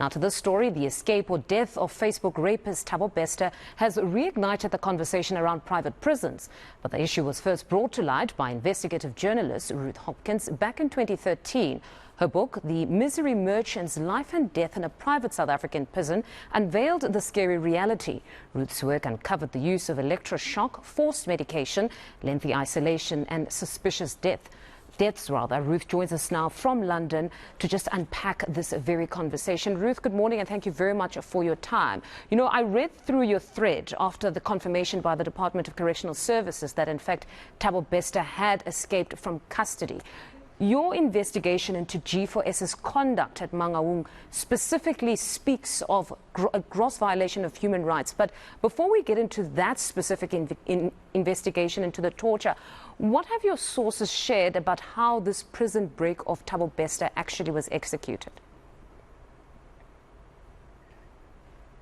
Now to this story, the escape or death of Facebook rapist Thabo Bester has reignited the conversation around private prisons. But the issue was first brought to light by investigative journalist Ruth Hopkins back in 2013. Her book, The Misery Merchant's Life and Death in a Private South African Prison, unveiled the scary reality. Ruth's work uncovered the use of electroshock, forced medication, lengthy isolation and suspicious deaths. Ruth joins us now from London to just unpack this very conversation. Ruth, good morning and thank you very much for your time. You know, I read through your thread after the confirmation by the Department of Correctional Services that in fact Thabo Bester had escaped from custody. Your investigation into G4S's conduct at Mangaung specifically speaks of a gross violation of human rights. But before we get into that specific investigation into the torture, what have your sources shared about how this prison break of Thabo Bester actually was executed?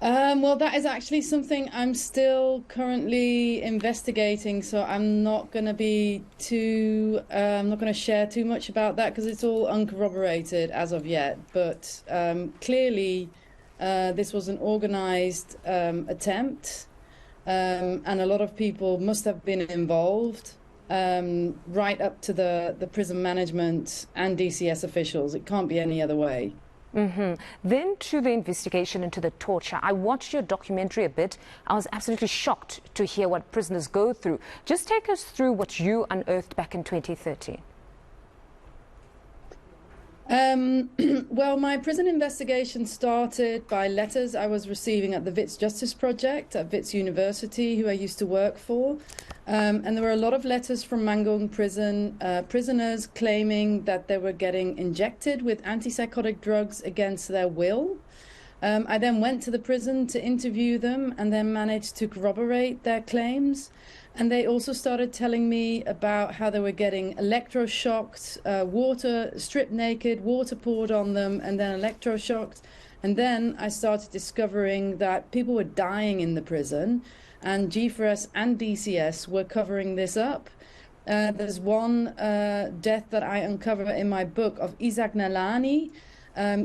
Well, that is actually something I'm still currently investigating, so I'm not going to be too, I'm not going to share too much about that because it's all uncorroborated as of yet. But clearly, this was an organized attempt, and a lot of people must have been involved, right up to the prison management and DCS officials. It can't be any other way. Then to the investigation into the torture. I watched your documentary a bit. I was absolutely shocked to hear what prisoners go through. Just take us through what you unearthed back in 2013. Well, my prison investigation started by letters I was receiving at the Wits Justice Project at Wits University, who I used to work for. And there were a lot of letters from Mangaung prison, prisoners claiming that they were getting injected with antipsychotic drugs against their will. I then went to the prison to interview them and then managed to corroborate their claims. And they also started telling me about how they were getting electroshocked, water, stripped naked, water poured on them, and then electroshocked. And then I started discovering that people were dying in the prison, and G4S and DCS were covering this up. There's one death that I uncover in my book of Isaac Nalani.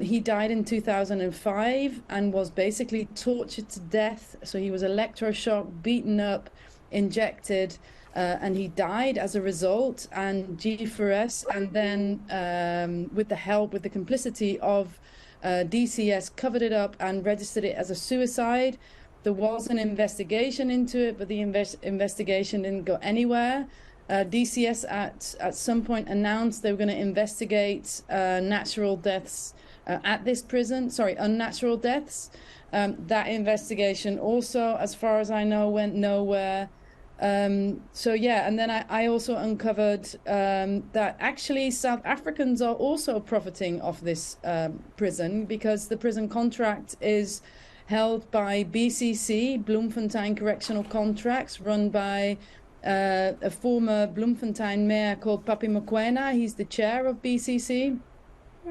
He died in 2005 and was basically tortured to death. So he was electroshocked, beaten up, injected, and he died as a result. And G4S, and then with the complicity of DCS, covered it up and registered it as a suicide. There was an investigation into it, but the investigation didn't go anywhere. DCS at some point announced they were going to investigate natural deaths at this prison, unnatural deaths. That investigation also, as far as I know, went nowhere. So yeah, and then I also uncovered that actually South Africans are also profiting off this prison, because the prison contract is held by BCC, Bloemfontein Correctional Contracts, run by a former Bloemfontein mayor called Papi Mokoena. He's the chair of BCC.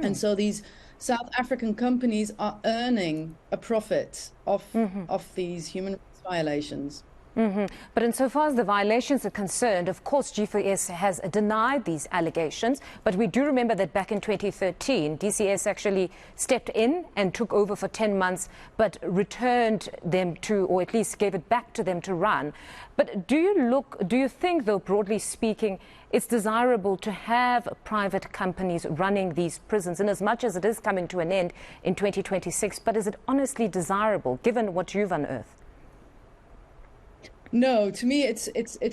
And so these South African companies are earning a profit off these human rights violations. But insofar as the violations are concerned, of course, G4S has denied these allegations. But we do remember that back in 2013, DCS actually stepped in and took over for 10 months, but returned them to, or at least gave it back to them to run. But do you think, though, broadly speaking, it's desirable to have private companies running these prisons, in as much as it is coming to an end in 2026? But is it honestly desirable, given what you've unearthed? No, to me, it's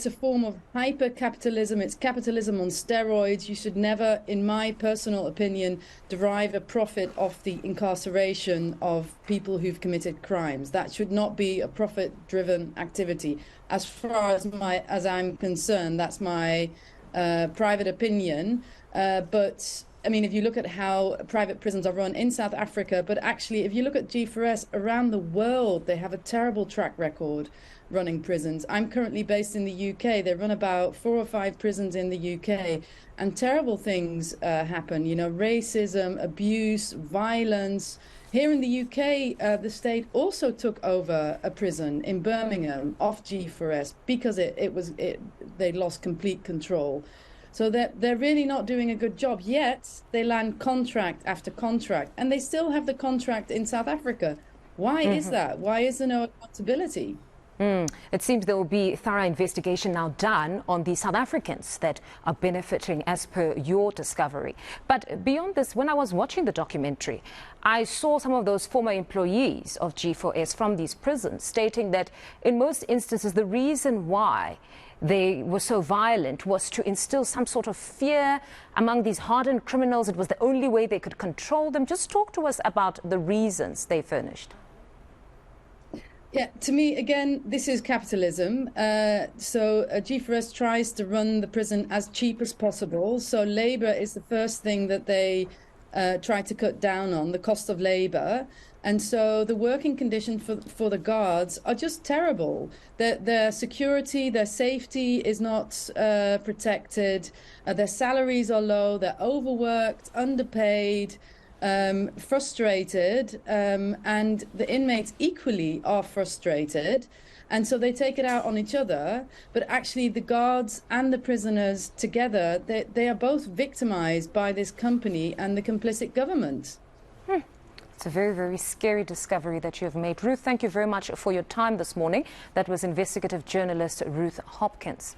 a form of hyper-capitalism. It's capitalism on steroids. You should never, in my personal opinion, derive a profit off the incarceration of people who've committed crimes. That should not be a profit-driven activity. As far as I'm concerned, that's my private opinion. But I mean, if you look at how private prisons are run in South Africa, but actually, if you look at G4S around the world, they have a terrible track record running prisons. I'm currently based in the UK. They run about 4 or 5 prisons in the UK, and terrible things happen. You know, racism, abuse, violence. Here in the UK, the state also took over a prison in Birmingham off G4S because they lost complete control. So they're really not doing a good job, yet they land contract after contract, and they still have the contract in South Africa. Why is that? Why is there no accountability? It seems there will be thorough investigation now done on the South Africans that are benefiting as per your discovery. But beyond this, when I was watching the documentary, I saw some of those former employees of G4S from these prisons stating that in most instances the reason why they were so violent was to instill some sort of fear among these hardened criminals. It was the only way they could control them. Just talk to us about the reasons they furnished. Yeah, to me, again, this is capitalism. G4S tries to run the prison as cheap as possible. So labor is the first thing that they try to cut down on, the cost of labor. And so the working conditions for the guards are just terrible. Their security, their safety is not protected. Their salaries are low. They're overworked, underpaid. Frustrated, and the inmates equally are frustrated, and so they take it out on each other. But actually the guards and the prisoners together, they are both victimized by this company and the complicit government. It's a very, very scary discovery that you have made. Ruth, thank you very much for your time this morning. That was investigative journalist Ruth Hopkins.